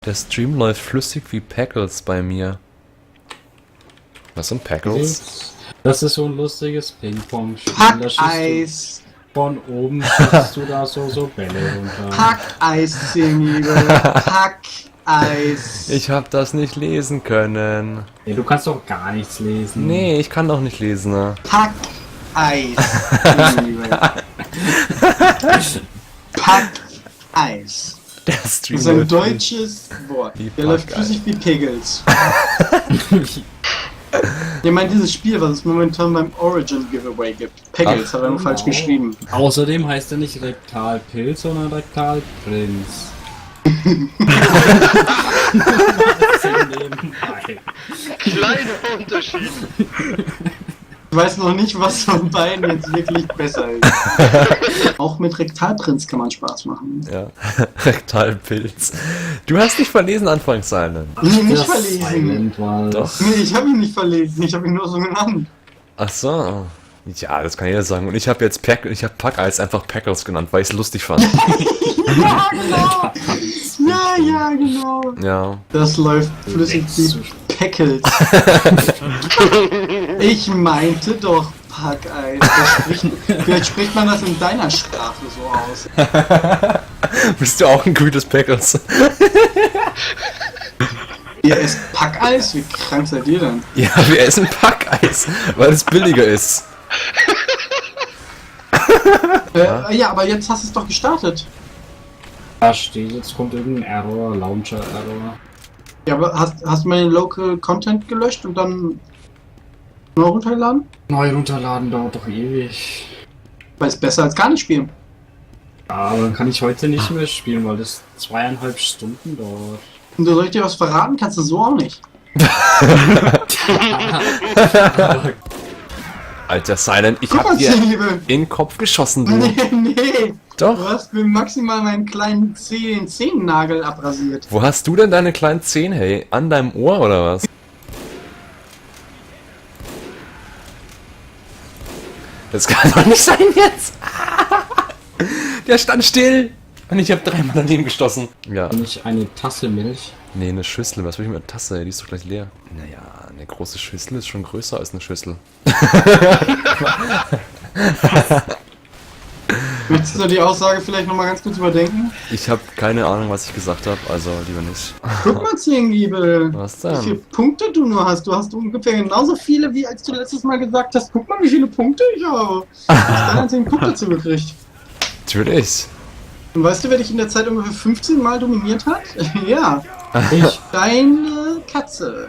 Der Stream läuft flüssig wie Packles bei mir. Was sind Packles? Das ist so ein lustiges Ping-Pong-Spiel. Packeis! Von oben schießt du da so Bälle runter. Packeis, Liebe. Packeis. Ich hab das nicht lesen können. Ja, du kannst doch gar nichts lesen. Nee, ich kann doch nicht lesen. Ne? Packeis, Liebe. Packeis. Der Stream Das ist ein läuft deutsches Wort. Wie Der läuft Packeis. flüssig wie Pegels. Ich meine, dieses Spiel, was es momentan beim Origin Giveaway gibt. Pegels hat er nur falsch geschrieben. Außerdem heißt er nicht Rektalpilz, sondern Rektalprinz. Kleiner Unterschied. Ich weiß noch nicht, was von beiden jetzt wirklich besser ist. Auch mit Rektalprinz kann man Spaß machen. Ja, Rektalpilz. Du hast dich verlesen anfangs, Silent. Nee, nicht Das verlesen. Silent war das. Doch. Nee, ich habe ihn nicht verlesen, ich habe ihn nur so genannt. Ach so. Ja, das kann jeder sagen. Und ich habe jetzt Packeis einfach Packles genannt, weil ich es lustig fand. Ja, genau. Ja, genau. Ja. Das läuft flüssig wie Packels. Ich meinte doch Packeis. Vielleicht spricht man das in deiner Sprache so aus. Bist du auch ein gutes Packles? Ihr esst Packeis? Wie krank seid ihr denn? Ja, wir essen Packeis, weil es billiger ist. Ja, aber jetzt hast du es doch gestartet. Da steht, jetzt kommt irgendein Error, Launcher-Error. Ja, aber hast du mal den Local Content gelöscht und dann neu runtergeladen? Neu runterladen dauert doch ewig. Weil es besser als gar nicht spielen. Ja, aber dann kann ich heute nicht mehr spielen, weil das 2,5 Stunden dauert. Und soll ich dir was verraten? Kannst du so auch nicht. Alter Silent, ich Guck mal, hab dir Liebe. in den Kopf geschossen, du. Nee. Du Doch. hast mir maximal meinen kleinen Zehennagel abrasiert. Wo hast du denn deine kleinen Zehen, hey? An deinem Ohr oder was? Das kann doch nicht sein jetzt. Der stand still. Und ich habe dreimal daneben gestoßen. Ja. Und nicht eine Tasse Milch. Nee, eine Schüssel. Was will ich mit einer Tasse? Die ist doch gleich leer. Naja, eine große Schüssel ist schon größer als eine Schüssel. Willst du die Aussage vielleicht nochmal ganz kurz überdenken? Ich habe keine Ahnung, was ich gesagt habe, also lieber nicht. Guck mal, Liebe. Was Wie viele denn? Punkte du nur hast. Du hast ungefähr genauso viele, wie als du letztes Mal gesagt hast. Guck mal, wie viele Punkte ich habe. Ich habe 13 Punkte dazu gekriegt. Natürlich. Und weißt du, wer dich in der Zeit ungefähr 15 Mal dominiert hat? Ja, Ich. deine Katze.